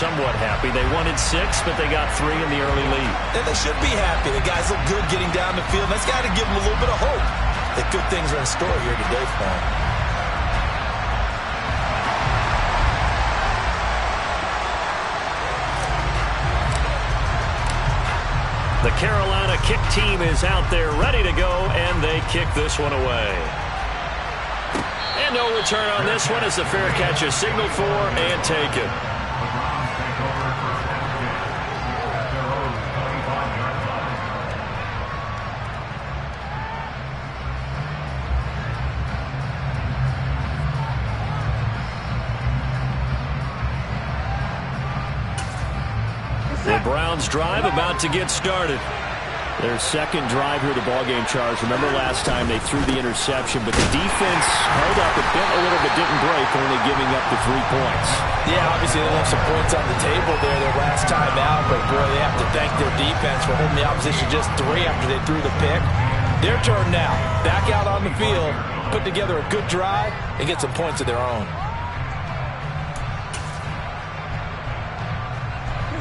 somewhat happy. They wanted 6, but they got 3 in the early lead. And they should be happy. The guys look good getting down the field. That's got to give them a little bit of hope that good things are in store here today for them. The Carolina kick team is out there ready to go, and they kick this one away. And no return on this one as the fair catch is signaled for and taken. The Browns drive about to get started. Their second drive here of the ballgame, Charles. Remember last time they threw the interception, but the defense held up a bit, a little bit, didn't break, only giving up the 3 points. Yeah, obviously they left some points on the table there their last time out, but boy, they have to thank their defense for holding the opposition just 3 after they threw the pick. Their turn now. Back out on the field, put together a good drive, and get some points of their own.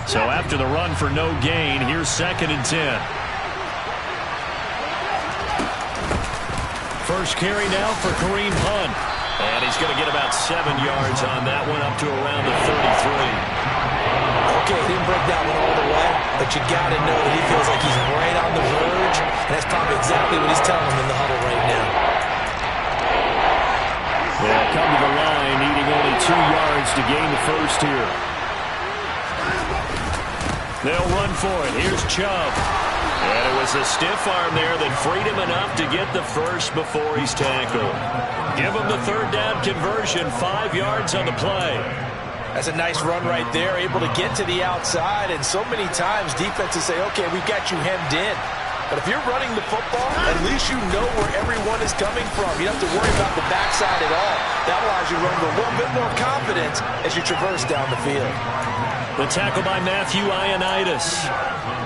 So after the run for no gain, here's 2nd and 10. First carry now for Kareem Hunt. And he's going to get about 7 yards on that one, up to around the 33. Okay, didn't break that one all the way, but you got to know that he feels like he's right on the verge, and that's probably exactly what he's telling them in the huddle right now. They'll come to the line, needing only 2 yards to gain the first here. They'll run for it. Here's Chubb. And it was a stiff arm there that freed him enough to get the first before he's tackled. Give him the 3rd down conversion, 5 yards on the play. That's a nice run right there, able to get to the outside. And so many times defenses say, okay, we've got you hemmed in. But if you're running the football, at least you know where everyone is coming from. You don't have to worry about the backside at all. That allows you to run with a little bit more confidence as you traverse down the field. The tackle by Matthew Ioannidis.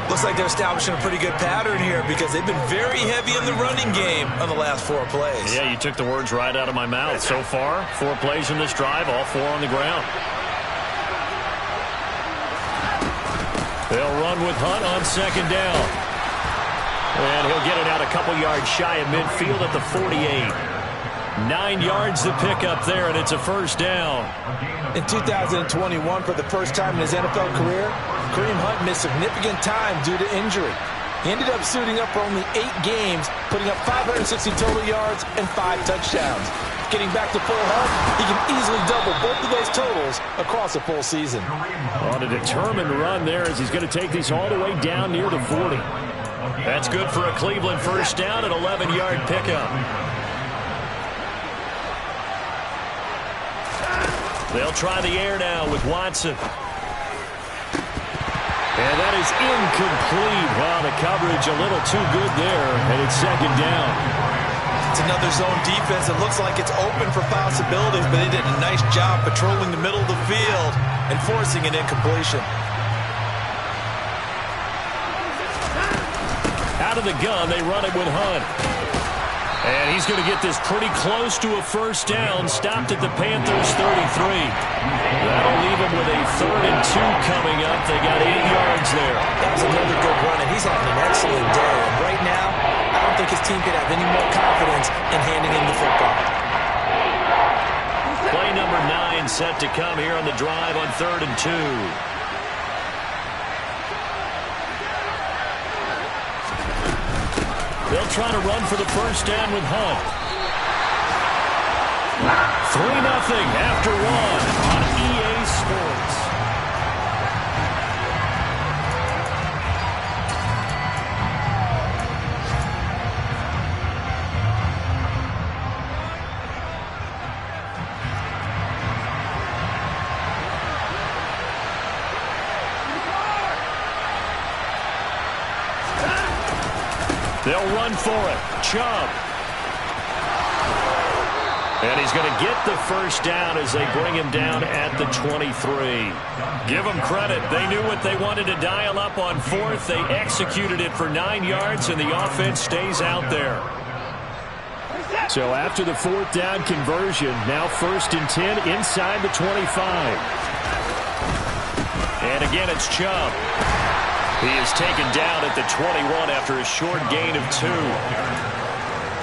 Looks like they're establishing a pretty good pattern here because they've been very heavy in the running game on the last 4 plays. Yeah, you took the words right out of my mouth. So far, 4 plays in this drive, all 4 on the ground. They'll run with Hunt on 2nd down. And he'll get it out a couple yards shy of midfield at the 48. 9 yards to pick up there, and it's a 1st down. In 2021, for the first time in his NFL career, Kareem Hunt missed significant time due to injury. He ended up suiting up for only 8 games, putting up 560 total yards and 5 touchdowns. Getting back to full health, he can easily double both of those totals across a full season. On a determined run there as he's going to take these all the way down near the 40. That's good for a Cleveland 1st down, an 11-yard pickup. They'll try the air now with Watson. And that is incomplete. Wow, the coverage a little too good there, and it's 2nd down. It's another zone defense. It looks like it's open for possibilities, but they did a nice job patrolling the middle of the field and forcing an incompletion. Out of the gun, they run it with Hunt. And he's going to get this pretty close to a 1st down. Stopped at the Panthers' 33. That'll leave him with a 3rd and 2 coming up. They got 8 yards there. That was another good run, and he's having an excellent day. And right now, I don't think his team could have any more confidence in handing him the football. Play number 9 set to come here on the drive on 3rd and 2. They'll try to run for the 1st down with Hunt. 3-0 after 1 on EA Sports. They'll run for it. Chubb. And he's going to get the 1st down as they bring him down at the 23. Give them credit. They knew what they wanted to dial up on 4th. They executed it for 9 yards, and the offense stays out there. So after the 4th down conversion, now 1st and 10 inside the 25. again, it's Chubb. He is taken down at the 21 after a short gain of 2.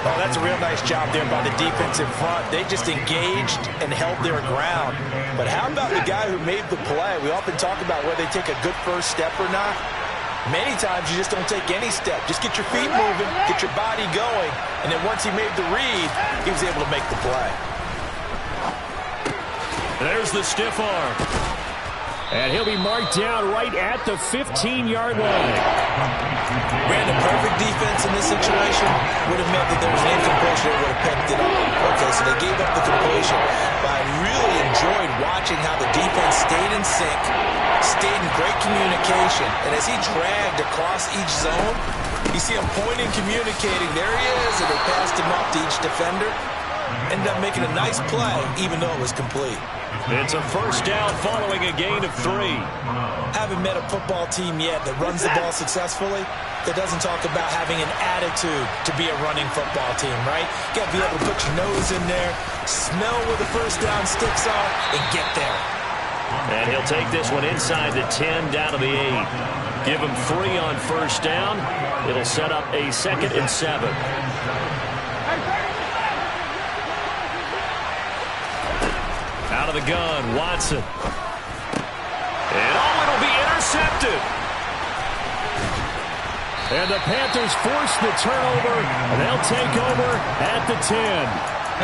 Oh, that's a real nice job there by the defense in front. They just engaged and held their ground. But how about the guy who made the play? We often talk about whether they take a good first step or not. Many times you just don't take any step. Just get your feet moving, get your body going, and then once he made the read, he was able to make the play. There's the stiff arm. And he'll be marked down right at the 15-yard line. Ran a perfect defense in this situation. Would have meant that there was an incompletion that would have picked it up. Okay, so they gave up the completion. But I really enjoyed watching how the defense stayed in sync, stayed in great communication. And as he dragged across each zone, you see him pointing, communicating. There he is, and they passed him off to each defender. Ended up making a nice play, even though it was complete. It's a first down following a gain of 3. Haven't met a football team yet that runs the ball successfully, that doesn't talk about having an attitude to be a running football team, right? You got to be able to put your nose in there, smell where the first down sticks are, and get there. And he'll take this one inside the 10, down to the 8. Give him 3 on first down. It'll set up a 2nd and 7. Out of the gun, Watson. And it'll be intercepted. And the Panthers force the turnover, and they'll take over at the 10.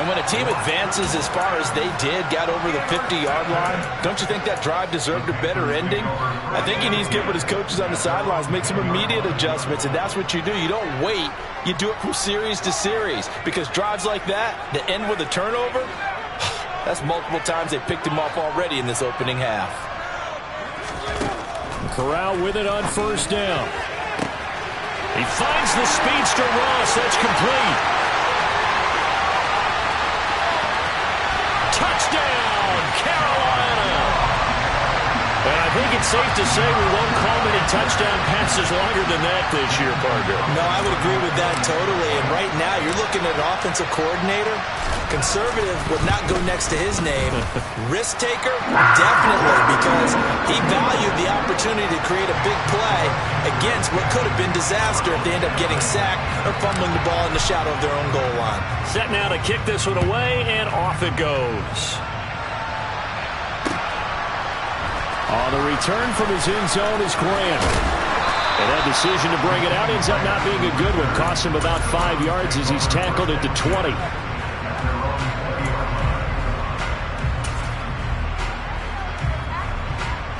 And when a team advances as far as they did, got over the 50-yard line, don't you think that drive deserved a better ending? I think he needs to get with his coaches on the sidelines, make some immediate adjustments, and that's what you do. You don't wait. You do it from series to series, because drives like that end with a turnover, that's multiple times they picked him off already in this opening half. Corral with it on first down. He finds the speedster Ross. That's complete. Touchdown, Carolina. And I think it's safe to say we won't call many touchdown passes longer than that this year, Parker. No, I would agree with that totally. And right now, you're looking at an offensive coordinator. Conservative would not go next to his name. Risk taker, definitely, because he valued the opportunity to create a big play against what could have been disaster if they end up getting sacked or fumbling the ball in the shadow of their own goal line. Set now to kick this one away, and off it goes. On the return from his end zone is Grant. And that decision to bring it out ends up not being a good one. Costs him about 5 yards as he's tackled at the 20.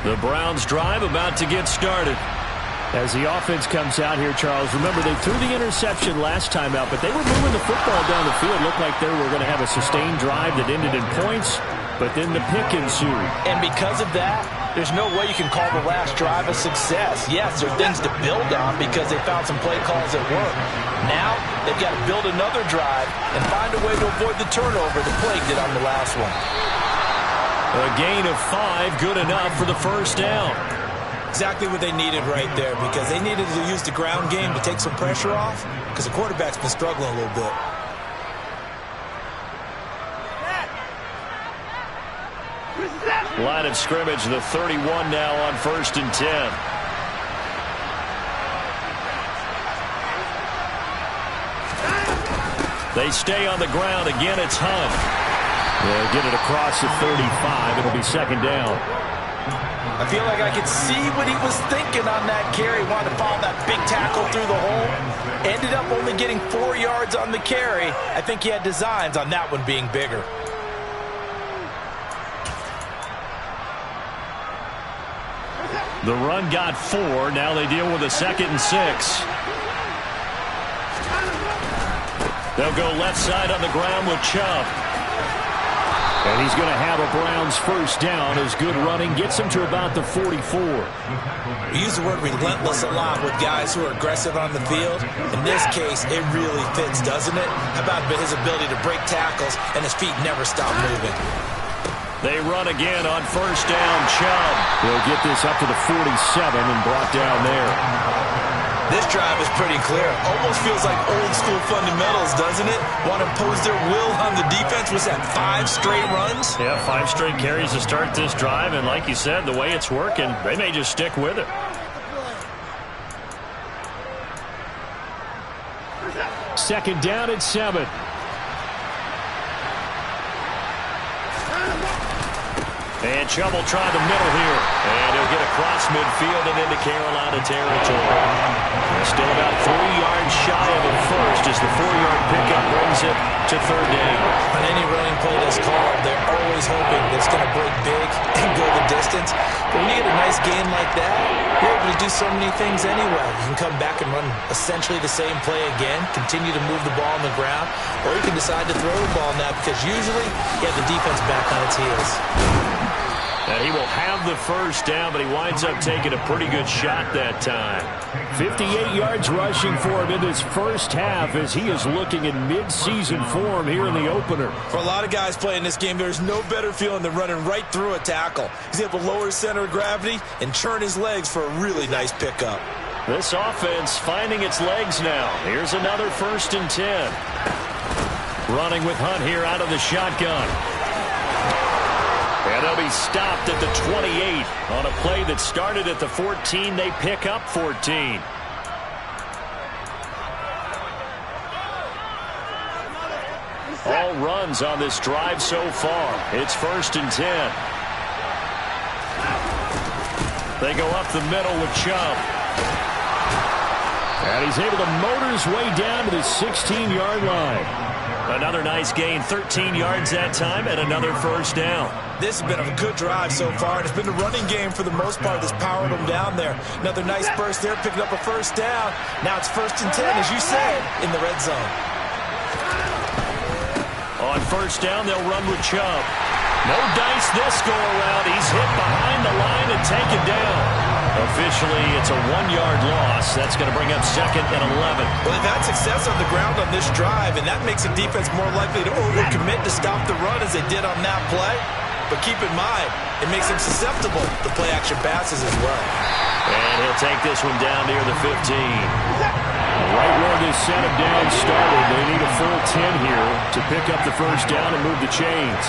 The Browns drive about to get started. As the offense comes out here, Charles, remember they threw the interception last time out, but they were moving the football down the field. Looked like they were going to have a sustained drive that ended in points, but then the pick ensued. And because of that, there's no way you can call the last drive a success. Yes, there are things to build on because they found some play calls that work. Now, they've got to build another drive and find a way to avoid the turnover the plague did on the last one. A gain of 5, good enough for the first down. Exactly what they needed right there, because they needed to use the ground game to take some pressure off, because the quarterback's been struggling a little bit. Line of scrimmage, the 31 now on 1st and 10. They stay on the ground. Again, it's Hunt. They'll get it across the 35. It'll be 2nd down. I feel like I could see what he was thinking on that carry. Wanted to follow that big tackle through the hole. Ended up only getting 4 yards on the carry. I think he had designs on that one being bigger. The run got 4. Now they deal with a 2nd and 6. They'll go left side on the ground with Chubb. And he's going to have a Browns first down as good running gets him to about the 44. We use the word relentless a lot with guys who are aggressive on the field. In this case, it really fits, doesn't it? How about his ability to break tackles and his feet never stop moving? They run again on first down. Chubb will get this up to the 47 and brought down there. This drive is pretty clear. Almost feels like old school fundamentals, doesn't it? Want to impose their will on the defense. Was that 5 straight runs? Yeah, 5 straight carries to start this drive. And like you said, the way it's working, they may just stick with it. Second down and 7. And Chubb will try the middle here. And he'll get across midfield and into Carolina territory. Still about 3 yards shy of a first as the 4-yard pickup brings it to third down. On any running play that's called, they're always hoping that it's going to break big and go the distance. But when you get a nice gain like that, you're able to do so many things anyway. You can come back and run essentially the same play again, continue to move the ball on the ground, or you can decide to throw the ball now because usually you have the defense back on its heels. And he will have the first down, but he winds up taking a pretty good shot that time. 58 yards rushing for him in this first half as he is looking in mid-season form here in the opener. For a lot of guys playing this game, there's no better feeling than running right through a tackle. He's able to lower his center of gravity and turn his legs for a really nice pickup. This offense finding its legs now. Here's another 1st and 10. Running with Hunt here out of the shotgun. And they'll be stopped at the 28 on a play that started at the 14. They pick up 14. All runs on this drive so far. It's 1st and 10. They go up the middle with Chubb. And he's able to motor his way down to the 16-yard line. Another nice gain, 13 yards that time, and another first down. This has been a good drive so far, and it's been the running game for the most part that's powered them down there. Another nice burst there, picking up a first down. Now it's 1st and 10, as you said, in the red zone. On first down, they'll run with Chubb. No dice this go-around. He's hit behind the line and taken down. Officially, it's a 1-yard loss. That's going to bring up 2nd and 11. Well, they've had success on the ground on this drive, and that makes the defense more likely to overcommit to stop the run as they did on that play. But keep in mind, it makes them susceptible to play-action passes as well. And he'll take this one down near the 15. Right where this set of down started, they need a full 10 here to pick up the first down and move the chains.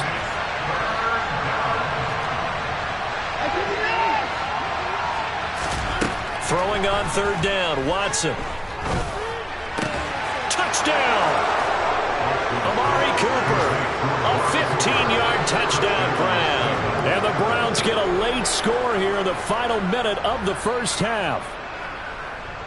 Throwing on third down, Watson. Touchdown! Amari Cooper, a 15-yard touchdown grab. And the Browns get a late score here in the final minute of the first half.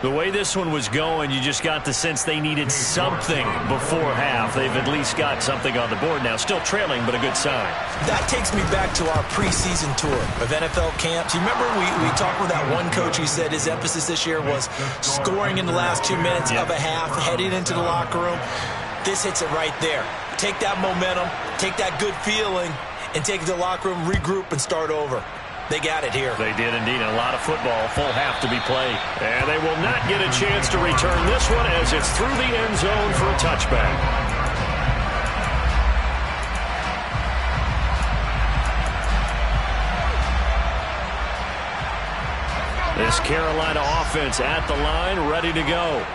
The way this one was going, you just got the sense they needed something before half. They've at least got something on the board now. Still trailing, but a good sign. That takes me back to our preseason tour of NFL camps. You remember we talked with that one coach who said his emphasis this year was scoring in the last 2 minutes of a half, heading into the locker room. This hits it right there. Take that momentum, take that good feeling, and take it to the locker room, regroup, and start over. They got it here. They did indeed. A lot of football, full half to be played. And they will not get a chance to return this one as it's through the end zone for a touchback. This Carolina offense at the line, ready to go.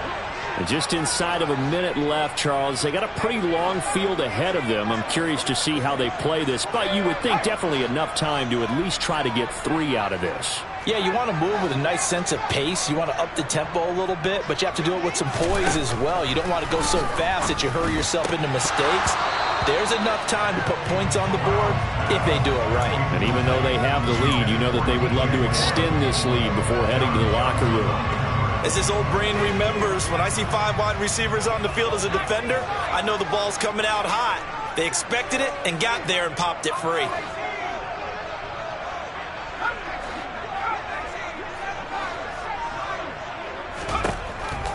And just inside of a minute left, Charles. They got a pretty long field ahead of them. I'm curious to see how they play this, but you would think definitely enough time to at least try to get 3 out of this. Yeah, you want to move with a nice sense of pace. You want to up the tempo a little bit, but you have to do it with some poise as well. You don't want to go so fast that you hurry yourself into mistakes. There's enough time to put points on the board if they do it right. And even though they have the lead, you know that they would love to extend this lead before heading to the locker room. As his old brain remembers, when I see 5 wide receivers on the field as a defender, I know the ball's coming out hot. They expected it and got there and popped it free.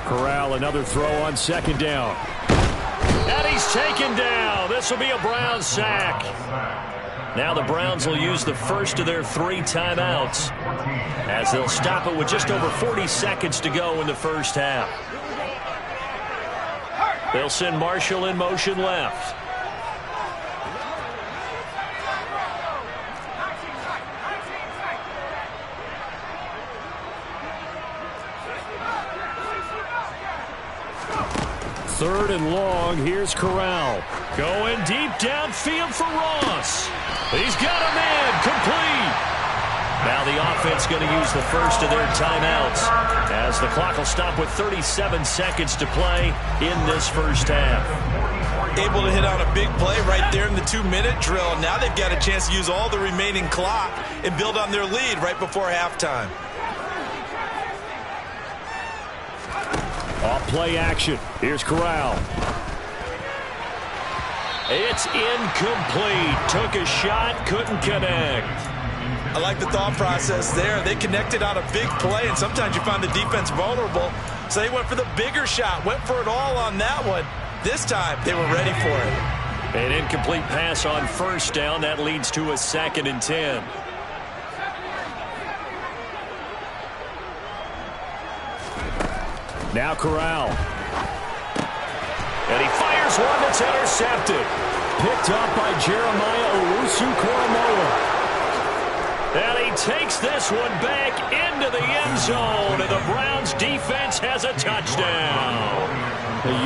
Corral, another throw on second down. And he's taken down. This will be a Browns sack. Now the Browns will use the first of their 3 timeouts as they'll stop it with just over 40 seconds to go in the first half. They'll send Marshall in motion left. 3rd and long. Here's Corral. Going deep downfield for Ross. He's got a man. Complete. Now the offense going to use the first of their timeouts as the clock will stop with 37 seconds to play in this first half. Able to hit on a big play right there in the 2-minute drill. Now they've got a chance to use all the remaining clock and build on their lead right before halftime. Off play action. Here's Corral. It's incomplete. Took a shot, couldn't connect. I like the thought process there. They connected on a big play, and sometimes you find the defense vulnerable. So they went for the bigger shot, went for it all on that one. This time, they were ready for it. An incomplete pass on first down. That leads to a 2nd and 10. Now Corral. And he fires one that's intercepted. Picked up by Jeremiah Owusu-Koramoah. And he takes this one back into the end zone, and the Browns defense has a touchdown.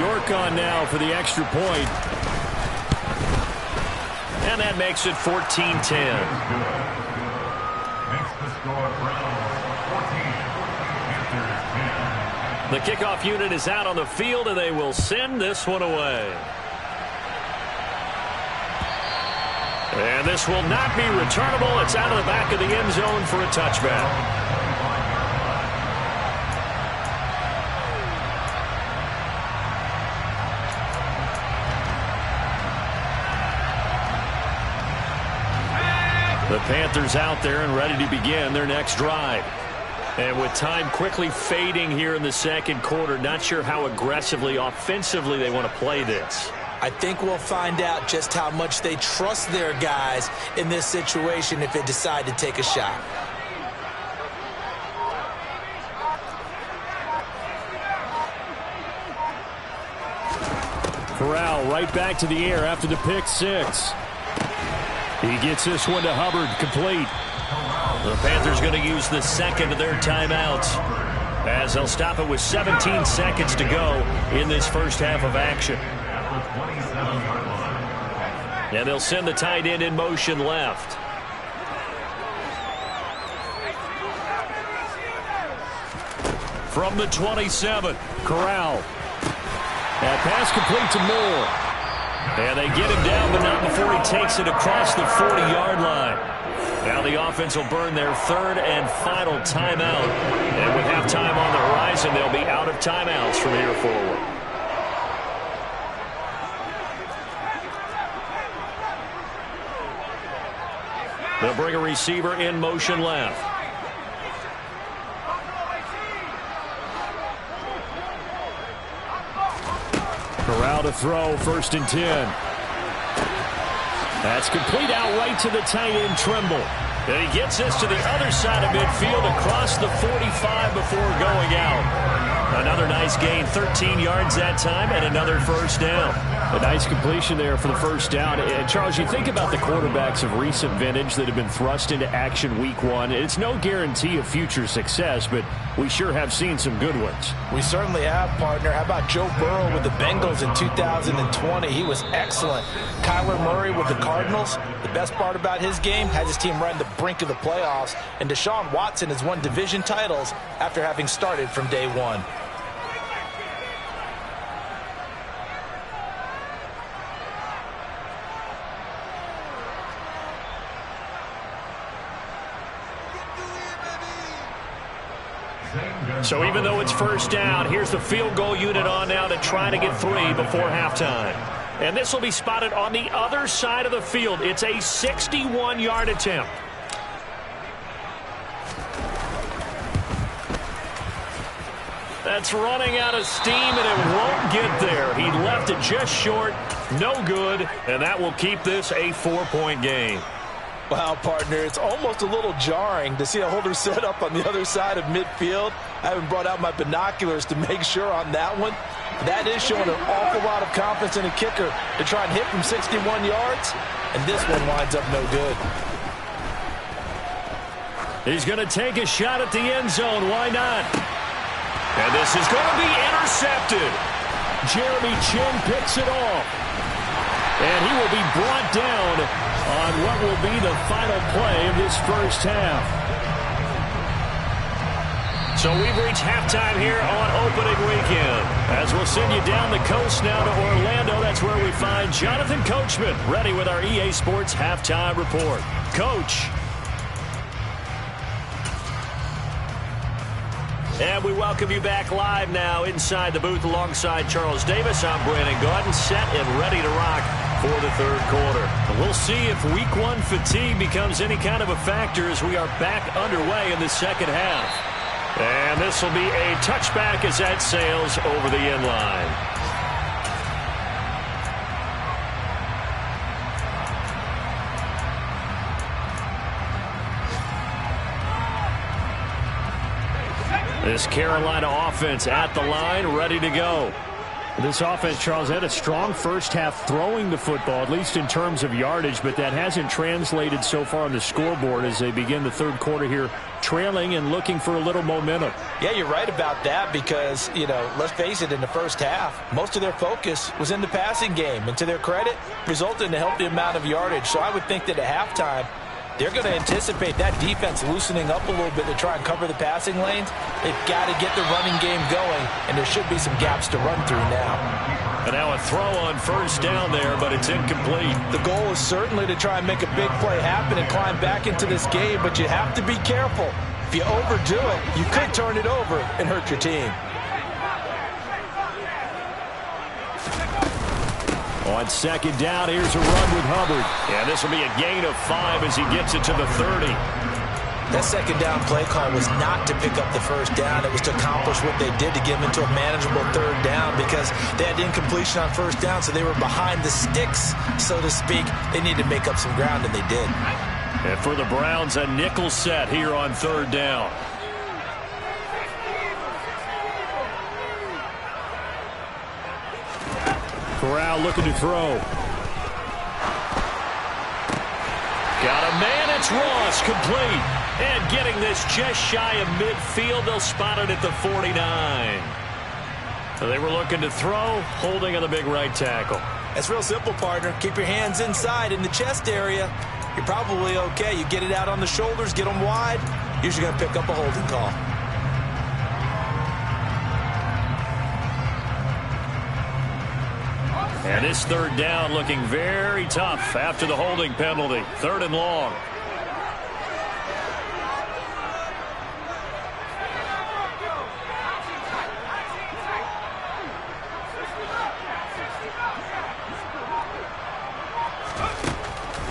York on now for the extra point. And that makes it 14-10. The kickoff unit is out on the field, and they will send this one away. And this will not be returnable. It's out of the back of the end zone for a touchback. The Panthers out there and ready to begin their next drive. And with time quickly fading here in the second quarter, not sure how aggressively, offensively they want to play this. I think we'll find out just how much they trust their guys in this situation if they decide to take a shot. Corral right back to the air after the pick six. He gets this one to Hubbard, complete. The Panthers going to use the second of their timeouts as they'll stop it with 17 seconds to go in this first half of action. And they'll send the tight end in motion left. From the 27, Corral. That pass complete to Moore. And they get him down, but not before he takes it across the 40-yard line. Now the offense will burn their 3rd and final timeout. And with halftime on the horizon, they'll be out of timeouts from here forward. They'll bring a receiver in motion left. Corral to throw, 1st and 10. That's complete out right to the tight end, Trimble. And he gets this to the other side of midfield across the 45 before going out. Another nice gain, 13 yards that time, and another first down. A nice completion there for the first down. And Charles, you think about the quarterbacks of recent vintage that have been thrust into action week one. It's no guarantee of future success, but we sure have seen some good ones. We certainly have, partner. How about Joe Burrow with the Bengals in 2020? He was excellent. Kyler Murray with the Cardinals. The best part about his game, has his team right on the brink of the playoffs. And Deshaun Watson has won division titles after having started from day one. So even though it's first down, here's the field goal unit on now to try to get 3 before halftime. And this will be spotted on the other side of the field. It's a 61-yard attempt. That's running out of steam, and it won't get there. He left it just short, no good, and that will keep this a 4-point game. Wow, partner, it's almost a little jarring to see a holder set up on the other side of midfield. I haven't brought out my binoculars to make sure on that one. That is showing an awful lot of confidence in a kicker to try and hit from 61 yards, and this one winds up no good. He's going to take a shot at the end zone. Why not? And this is going to be intercepted. Jeremy Chin picks it off. And he will be brought down on what will be the final play of this first half. So we've reached halftime here on opening weekend. As we'll send you down the coast now to Orlando, that's where we find Jonathan Coachman ready with our EA Sports halftime report. Coach. And we welcome you back live now inside the booth alongside Charles Davis. I'm Brandon Gaudin, set and ready to rock for the third quarter. And we'll see if week one fatigue becomes any kind of a factor as we are back underway in the second half. And this will be a touchback as that sails over the end line. This Carolina offense at the line, ready to go. This offense, Charles, had a strong first half throwing the football, at least in terms of yardage, but that hasn't translated so far on the scoreboard as they begin the third quarter here, trailing and looking for a little momentum. Yeah, you're right about that because, let's face it, in the first half, most of their focus was in the passing game. And to their credit, resulted in a healthy amount of yardage. So I would think that at halftime, they're going to anticipate that defense loosening up a little bit to try and cover the passing lanes. They've got to get the running game going, and there should be some gaps to run through now. And now a throw on first down there, but it's incomplete. The goal is certainly to try and make a big play happen and climb back into this game, but you have to be careful. If you overdo it, you could turn it over and hurt your team. On second down, here's a run with Hubbard. Yeah, this will be a gain of 5 as he gets it to the 30. That second down play call was not to pick up the first down. It was to accomplish what they did to get them into a manageable third down because they had incompletion on first down, so they were behind the sticks, so to speak. They needed to make up some ground, and they did. And for the Browns, a nickel set here on third down. Corral looking to throw. Got a man, it's Ross, complete. And getting this just shy of midfield, they'll spot it at the 49. So they were looking to throw, holding on the big right tackle. That's real simple, partner. Keep your hands inside in the chest area. You're probably okay. You get it out on the shoulders, get them wide. Usually going to pick up a holding call. And this third down looking very tough after the holding penalty. Third and long.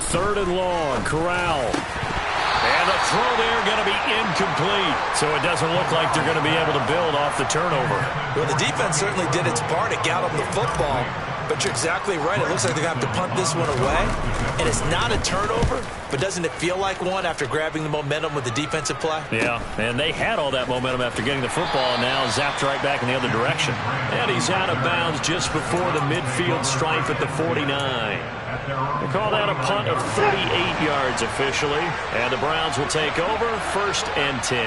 Third and long. Corral. And the throw there going to be incomplete. So it doesn't look like they're going to be able to build off the turnover. Well, the defense certainly did its part to get them the football. But you're exactly right. It looks like they're going to have to punt this one away. And it's not a turnover, but doesn't it feel like one after grabbing the momentum with the defensive play? Yeah, and they had all that momentum after getting the football, and now zapped right back in the other direction. And he's out of bounds just before the midfield stripe at the 49. They call that a punt of 38 yards officially. And the Browns will take over, 1st and 10.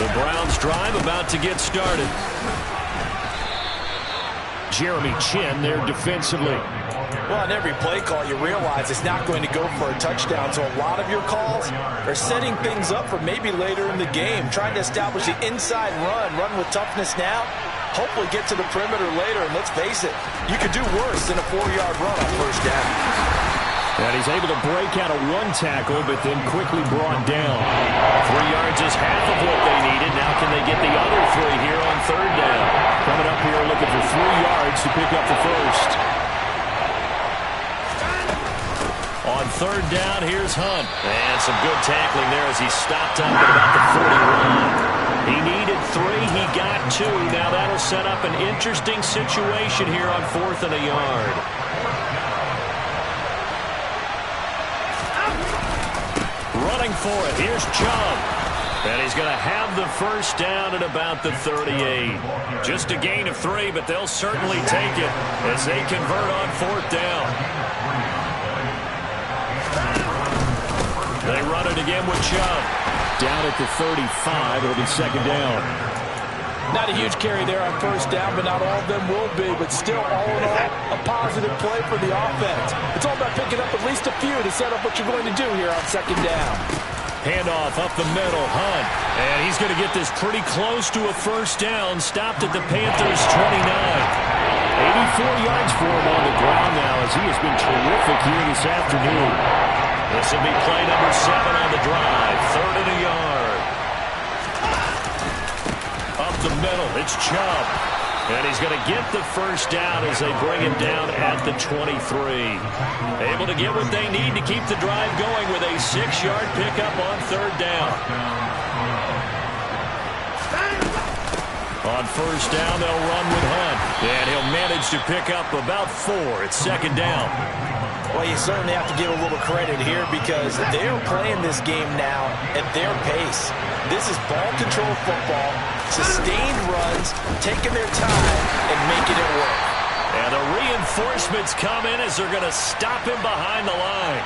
The Browns drive about to get started. Jeremy Chin there defensively. Well, on every play call, you realize it's not going to go for a touchdown. So a lot of your calls are setting things up for maybe later in the game, trying to establish the inside run with toughness now, hopefully get to the perimeter later. And let's face it, you could do worse than a 4-yard run on first down. And he's able to break out of one tackle, but then quickly brought down. 3 yards is half of what they needed. Now can they get the other 3 here on third down? Coming up here looking for 3 yards to pick up the first. On third down, here's Hunt. And some good tackling there as he stopped up at about the 41. He needed 3. He got 2. Now that'll set up an interesting situation here on 4th and a yard. Running for it. Here's Chubb. And he's going to have the first down at about the 38. Just a gain of 3, but they'll certainly take it as they convert on 4th down. They run it again with Chubb. Down at the 35. It'll be 2nd down. Not a huge carry there on first down, but not all of them will be. But still, all in all, a positive play for the offense. It's all about picking up at least a few to set up what you're going to do here on second down. Handoff up the middle, Hunt. And he's going to get this pretty close to a first down. Stopped at the Panthers' 29. 84 yards for him on the ground now as he has been terrific here this afternoon. This will be play number 7 on the drive. 3rd and a yard. Up the middle, it's Chubb. And he's going to get the first down as they bring him down at the 23. Able to get what they need to keep the drive going with a 6-yard pickup on 3rd down. On first down, they'll run with Hunt. And he'll manage to pick up about 4 at 2nd down. Well, you certainly have to give a little credit here because they're playing this game now at their pace. This is ball control football, sustained runs, taking their time, and making it work. And the reinforcements come in as they're going to stop him behind the line.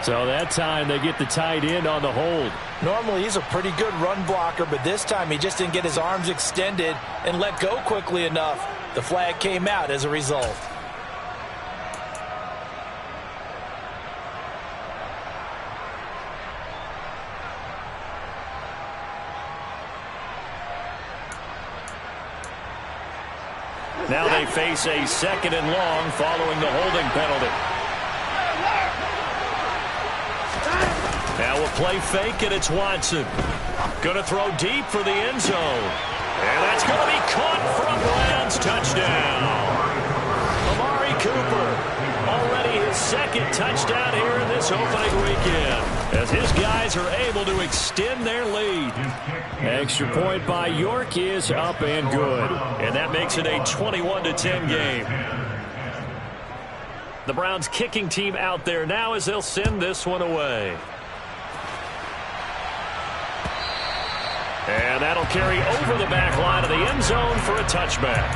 So that time they get the tight end on the hold. Normally he's a pretty good run blocker, but this time he just didn't get his arms extended and let go quickly enough. The flag came out as a result. Now they face a 2nd and long following the holding penalty. Now we'll play fake, and it's Watson. Going to throw deep for the end zone. And that's going to be caught for a Browns touchdown. Amari Cooper, already his 2nd touchdown here in this opening weekend, as his guys are able to extend their lead. Extra point by York is up and good. And that makes it a 21-10 game. The Browns kicking team out there now as they'll send this one away. And that'll carry over the back line of the end zone for a touchback.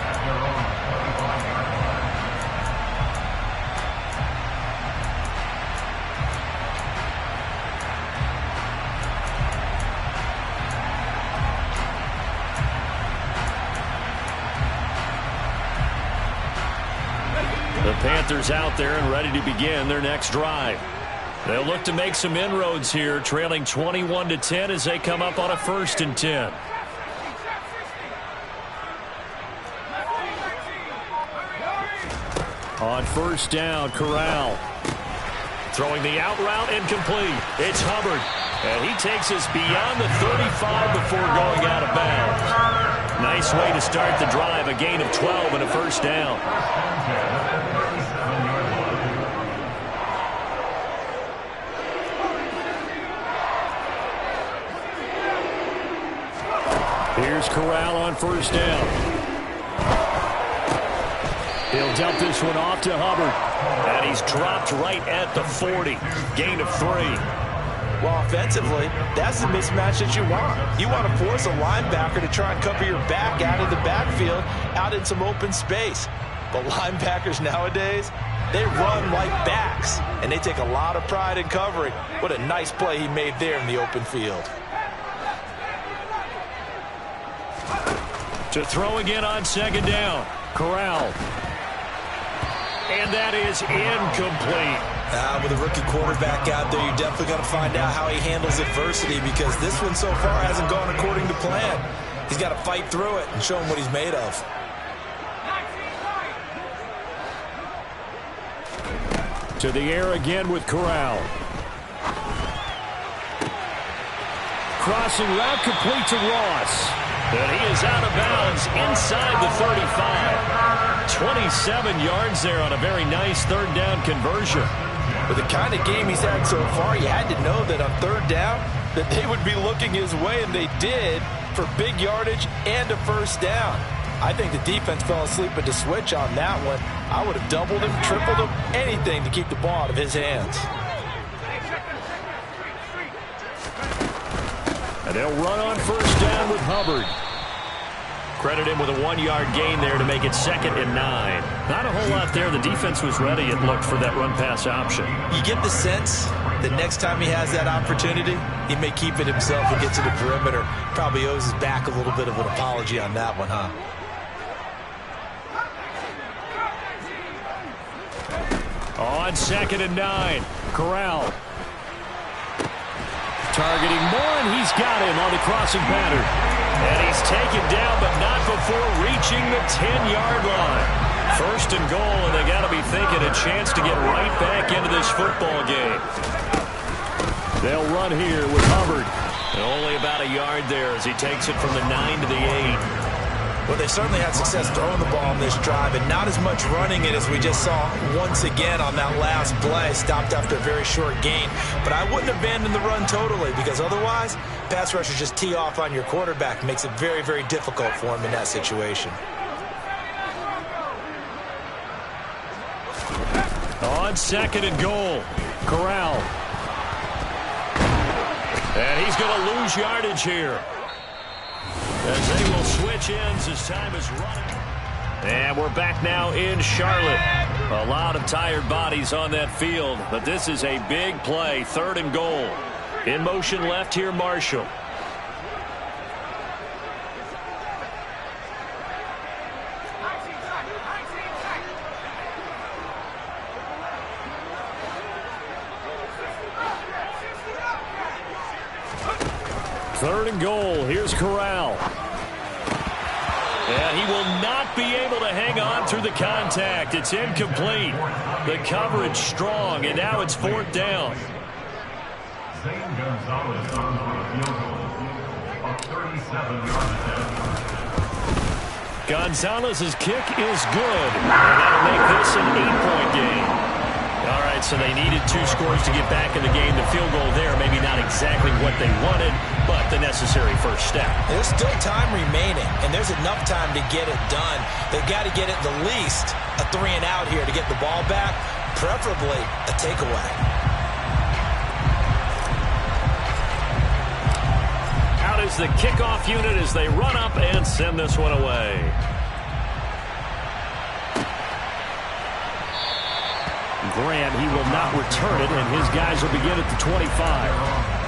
The Panthers out there and ready to begin their next drive. They'll look to make some inroads here, trailing 21-10 as they come up on a 1st and 10. On first down, Corral. Throwing the out route incomplete. It's Hubbard. And he takes us beyond the 35 before going out of bounds. Nice way to start the drive. A gain of 12 and a first down. Here's Corral on first down. He'll dump this one off to Hubbard. And he's dropped right at the 40. Gain of 3. Well, offensively, that's the mismatch that you want. You want to force a linebacker to try and cover your back out of the backfield, out in some open space. But linebackers nowadays, they run like backs, and they take a lot of pride in covering. What a nice play he made there in the open field. To throw again on 2nd down. Corral. And that is incomplete. With a rookie quarterback out there, you're definitely going to find out how he handles adversity because this one so far hasn't gone according to plan. He's got to fight through it and show him what he's made of. To the air again with Corral. Crossing route complete to Ross. And he is out of bounds inside the 35. 27 yards there on a very nice 3rd down conversion. With the kind of game he's had so far, you had to know that on 3rd down that they would be looking his way, and they did for big yardage and a first down. I think the defense fell asleep at the switch on that one. I would have doubled him, tripled him, anything to keep the ball out of his hands. And they'll run on first down with Hubbard. Credit him with a 1-yard gain there to make it 2nd and 9. Not a whole lot there. The defense was ready, it looked, for that run-pass option. You get the sense the next time he has that opportunity, he may keep it himself and get to the perimeter. Probably owes his back a little bit of an apology on that one, huh? On 2nd and 9, Corral. Targeting more, and he's got him on the crossing pattern. And he's taken down, but not before reaching the 10-yard line. 1st and goal, and they got to be thinking a chance to get right back into this football game. They'll run here with Hubbard. And only about a yard there as he takes it from the 9 to the 8. Well, they certainly had success throwing the ball on this drive, and not as much running it as we just saw once again on that last play. Stopped after a very short gain. But I wouldn't abandon the run totally, because otherwise, pass rushers just tee off on your quarterback. Makes it very, very difficult for him in that situation. On 2nd and goal, Corral. And he's going to lose yardage here, as they will switch ends as time is running. And we're back now in Charlotte. A lot of tired bodies on that field, but this is a big play. 3rd and goal. In motion left here, Marshall. Third and goal. Here's Corral. And he will not be able to hang on through the contact. It's incomplete. The coverage strong, and now it's 4th down. Gonzalez's kick is good. And that'll make this an 8-point game. All right, so they needed 2 scores to get back in the game. The field goal there, maybe not exactly what they wanted, but the necessary first step. There's still time remaining, and there's enough time to get it done. They've got to get it the least a 3-and-out here to get the ball back, preferably a takeaway. Out is the kickoff unit as they run up and send this one away. Grant, he will not return it, and his guys will begin at the 25.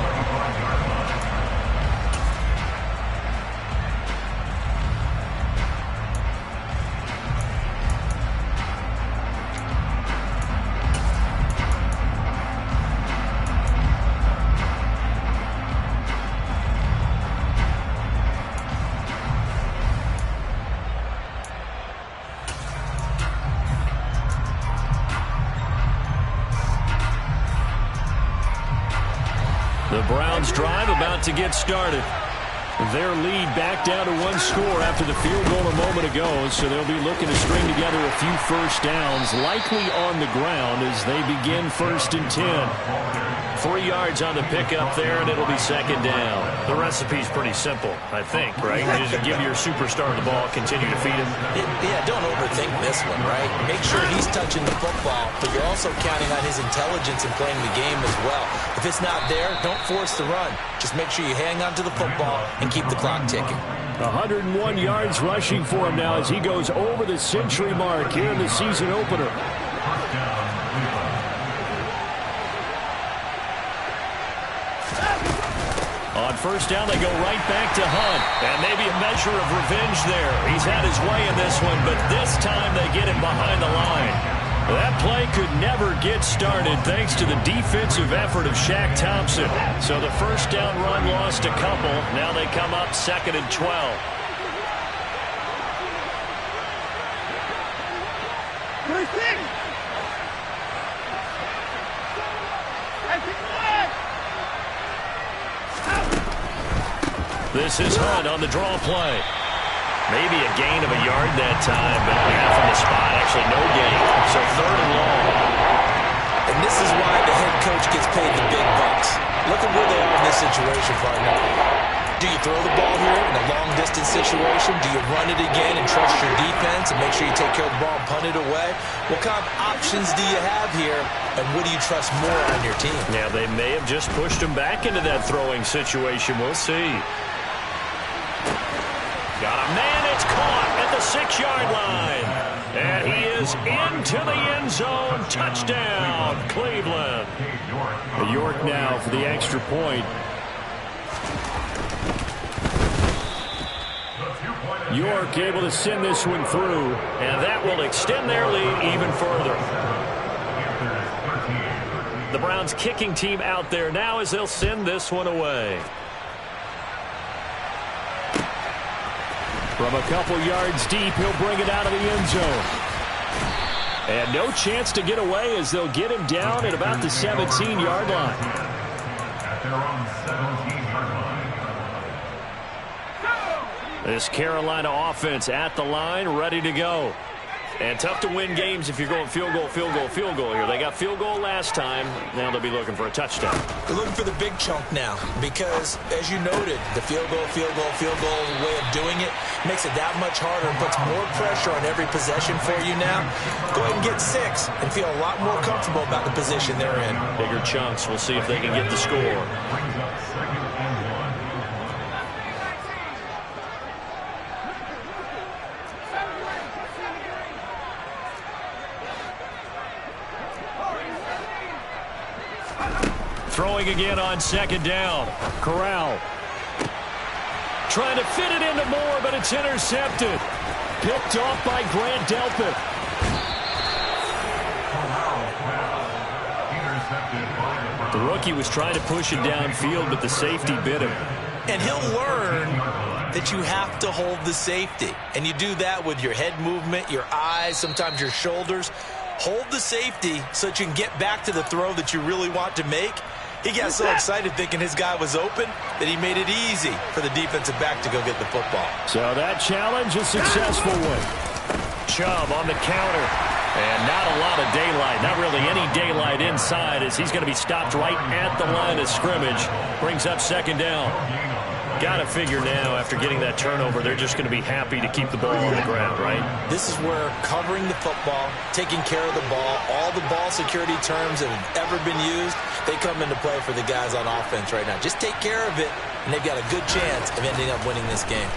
The Browns drive about to get started. Their lead back down to 1 score after the field goal a moment ago, so they'll be looking to string together a few first downs, likely on the ground as they begin 1st and 10. 3 yards on the pickup there, and it'll be 2nd down. The recipe's pretty simple, I think, right? Just give your superstar the ball, continue to feed him. Yeah, don't overthink this one, right? Make sure he's touching the football, but you're also counting on his intelligence in playing the game as well. If it's not there, don't force the run. Just make sure you hang on to the football and keep the clock ticking. 101 yards rushing for him now as he goes over the century mark here in the season opener. On 1st down, they go right back to Hunt. And maybe a measure of revenge there. He's had his way in this one, but this time they get him behind the line. That play could never get started thanks to the defensive effort of Shaq Thompson. So the 1st down run lost a couple. Now they come up 2nd and 12. This is Hunt on the draw play. Maybe a gain of a yard that time, but half on the spot, actually no gain. So 3rd and long. And this is why the head coach gets paid the big bucks. Look at where they are in this situation, partner. Do you throw the ball here in a long-distance situation? Do you run it again and trust your defense and make sure you take care of the ball and punt it away? What kind of options do you have here, and what do you trust more on your team? Yeah, they may have just pushed him back into that throwing situation. We'll see. Got a man, it's caught at the 6-yard line. And he is into the end zone. Touchdown, Cleveland. York now for the extra point. York able to send this one through. And that will extend their lead even further. The Browns kicking team out there now as they'll send this one away. From a couple yards deep, he'll bring it out of the end zone. And no chance to get away as they'll get him down at about the 17-yard line. This Carolina offense at the line, ready to go. And tough to win games if you're going field goal, field goal, field goal here. They got field goal last time. Now they'll be looking for a touchdown. They're looking for the big chunk now because, as you noted, the field goal way of doing it makes it that much harder and puts more pressure on every possession for you now. Go ahead and get 6 and feel a lot more comfortable about the position they're in. Bigger chunks. We'll see if they can get the score. Throwing again on second down. Corral. Trying to fit it into Moore, but it's intercepted. Picked off by Grant Delpit. The rookie was trying to push it downfield, but the safety bit him. And he'll learn that you have to hold the safety. And you do that with your head movement, your eyes, sometimes your shoulders. Hold the safety so that you can get back to the throw that you really want to make. He got so excited thinking his guy was open that he made it easy for the defensive back to go get the football. So that challenge, a successful one. Chubb on the counter. And not a lot of daylight. Not really any daylight inside as he's going to be stopped right at the line of scrimmage. Brings up second down. Got to figure now, after getting that turnover, they're just going to be happy to keep the ball on the ground, right? This is where covering the football, taking care of the ball, all the ball security terms that have ever been used, they come into play for the guys on offense right now. Just take care of it, and they've got a good chance of ending up winning this game.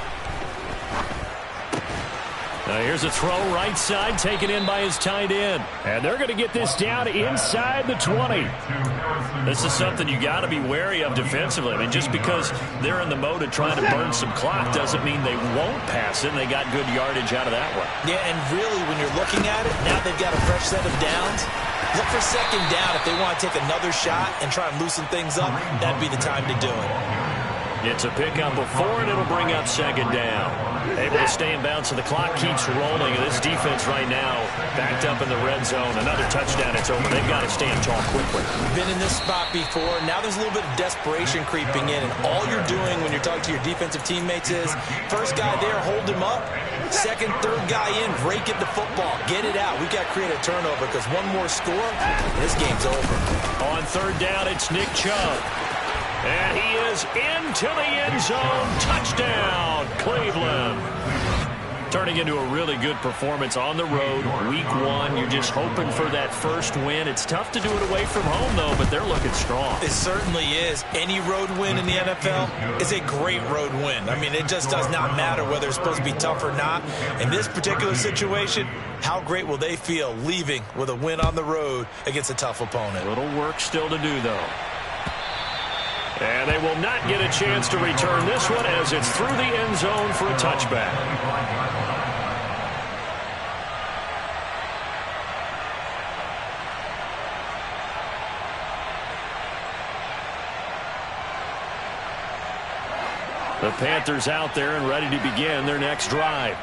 Now here's a throw right side, taken in by his tight end. And they're going to get this down inside the 20. This is something you got to be wary of defensively. I mean, just because they're in the mode of trying to burn some clock doesn't mean they won't pass it, and they got good yardage out of that one. Yeah, and really, when you're looking at it, now they've got a fresh set of downs. Look for second down. If they want to take another shot and try and loosen things up, that'd be the time to do it. It's a pickup of 4, and it'll bring up second down. Able to stay in bounds, so the clock keeps rolling. And this defense right now backed up in the red zone. Another touchdown, it's over. They've got to stand tall quickly. Been in this spot before. Now there's a little bit of desperation creeping in. And all you're doing when you're talking to your defensive teammates is, first guy there, hold him up. Second, third guy in, rake at the football. Get it out. We've got to create a turnover because one more score, and this game's over. On third down, it's Nick Chubb. And he is into the end zone. Touchdown, Cleveland. Turning into a really good performance on the road. Week 1, you're just hoping for that first win. It's tough to do it away from home, though, but they're looking strong. It certainly is. Any road win in the NFL is a great road win. I mean, it just does not matter whether it's supposed to be tough or not. In this particular situation, how great will they feel leaving with a win on the road against a tough opponent? Little work still to do, though. And they will not get a chance to return this one as it's through the end zone for a touchback. The Panthers out there and ready to begin their next drive.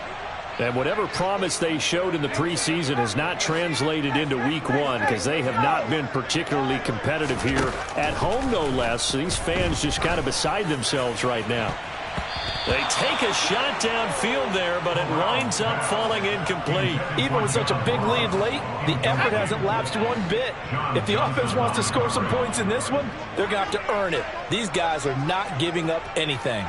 And whatever promise they showed in the preseason has not translated into week 1 because they have not been particularly competitive here at home, no less. So these fans just kind of beside themselves right now. They take a shot downfield there, but it winds up falling incomplete. Even with such a big lead late, the effort hasn't lapsed one bit. If the offense wants to score some points in this one, they're going to have to earn it. These guys are not giving up anything.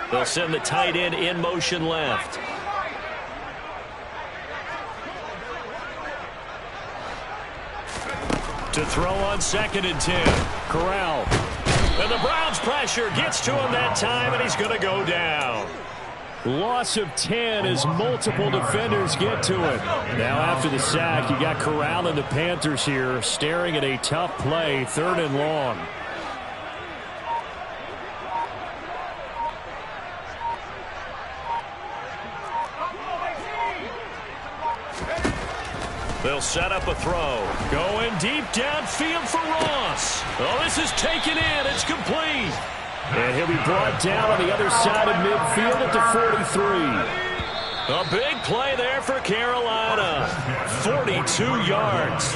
They'll send the tight end in motion left. To throw on 2nd and 10. Corral. And the Browns pressure gets to him that time, and he's going to go down. Loss of 10 as multiple defenders get to it. Now after the sack, you got Corral and the Panthers here staring at a tough play, 3rd and long. They'll set up a throw. Going deep downfield for Ross. Oh, this is taken in. It's complete. And he'll be brought down on the other side of midfield at the 43. A big play there for Carolina. 42 yards.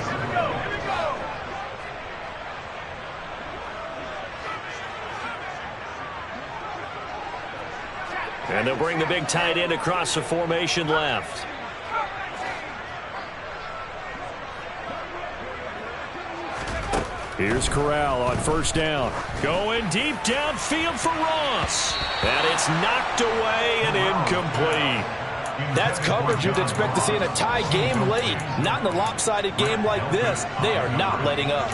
And they'll bring the big tight end across the formation left. Here's Corral on 1st down. Going deep downfield for Ross. And it's knocked away and incomplete. That's coverage you'd expect to see in a tie game late. Not in a lopsided game like this. They are not letting up.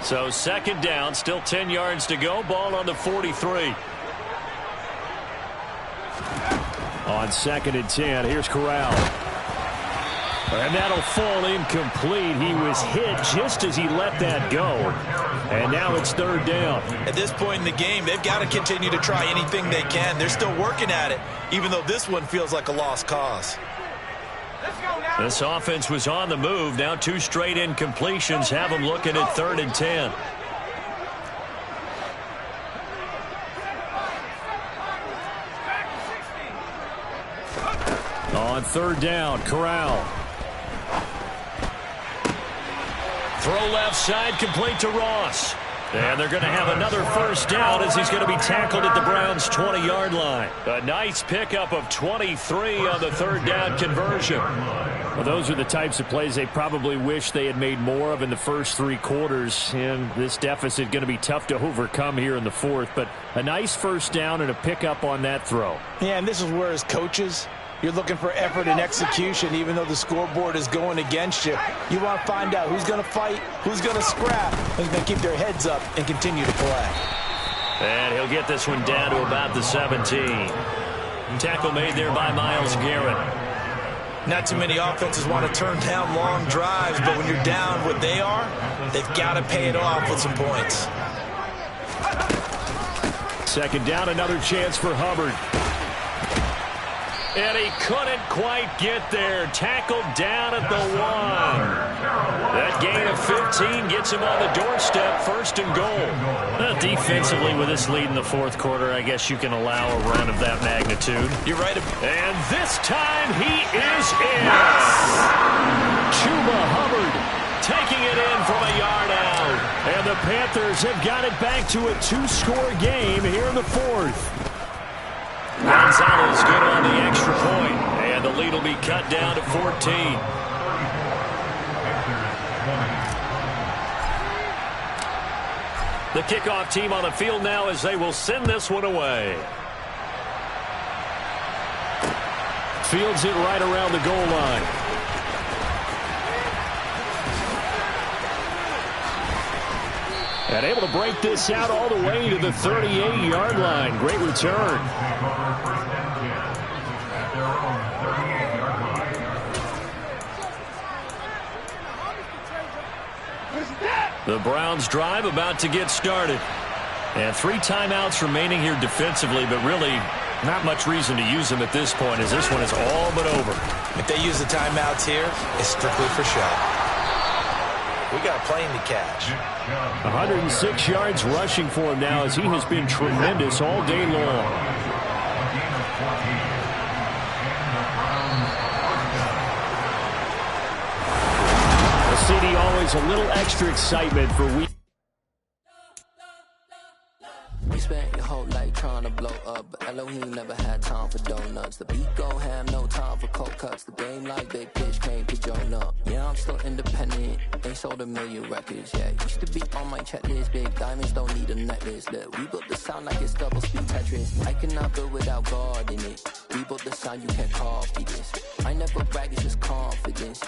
So 2nd down, still 10 yards to go. Ball on the 43. On 2nd and 10, here's Corral. And that'll fall incomplete. He was hit just as he let that go. And now it's 3rd down. At this point in the game, they've got to continue to try anything they can. They're still working at it, even though this one feels like a lost cause. This offense was on the move. Now 2 straight incompletions have them looking at 3rd and 10. On 3rd down, Corral. Throw left side, complete to Ross. And they're going to have another 1st down as he's going to be tackled at the Browns' 20-yard line. A nice pickup of 23 on the 3rd down conversion. Well, those are the types of plays they probably wish they had made more of in the first 3 quarters. And this deficit going to be tough to overcome here in the 4th. But a nice 1st down and a pickup on that throw. Yeah, and this is where as coaches, you're looking for effort and execution, even though the scoreboard is going against you. You want to find out who's going to fight, who's going to scrap, who's going to keep their heads up and continue to play. And he'll get this one down to about the 17. Tackle made there by Myles Garrett. Not too many offenses want to turn down long drives, but when you're down what they are, they've got to pay it off with some points. 2nd down, another chance for Hubbard. And he couldn't quite get there. Tackled down at the 1. That gain of 15 gets him on the doorstep, 1st and goal. Defensively, with this lead in the 4th quarter, I guess you can allow a run of that magnitude. You're right. And this time he is in. Chuba Hubbard taking it in from a yard out. And the Panthers have got it back to a 2-score game here in the 4th. Gonzalez good on the extra point, and the lead will be cut down to 14. The kickoff team on the field now as they will send this one away. Fields it right around the goal line. And able to break this out all the way to the 38-yard line. Great return. The Browns drive about to get started. And 3 timeouts remaining here defensively, but really not much reason to use them at this point as this one is all but over. If they use the timeouts here, it's strictly for show. We got a plane to catch. 106 yards rushing for him now as he has been tremendous all day long. The city always a little extra excitement for week. You spent your whole life trying to blow up, but Elohim never had time for donuts. The beat gon' have no time for cold cuts. The game like big pitch came to join up. Yeah, I'm still independent. Ain't sold a million records yet. Used to be on my checklist. Big diamonds don't need a necklace. Look, we built the sound like it's double speed Tetris. I cannot build without God in it. We built the sound, you can't copy this. I never brag, it's just confidence.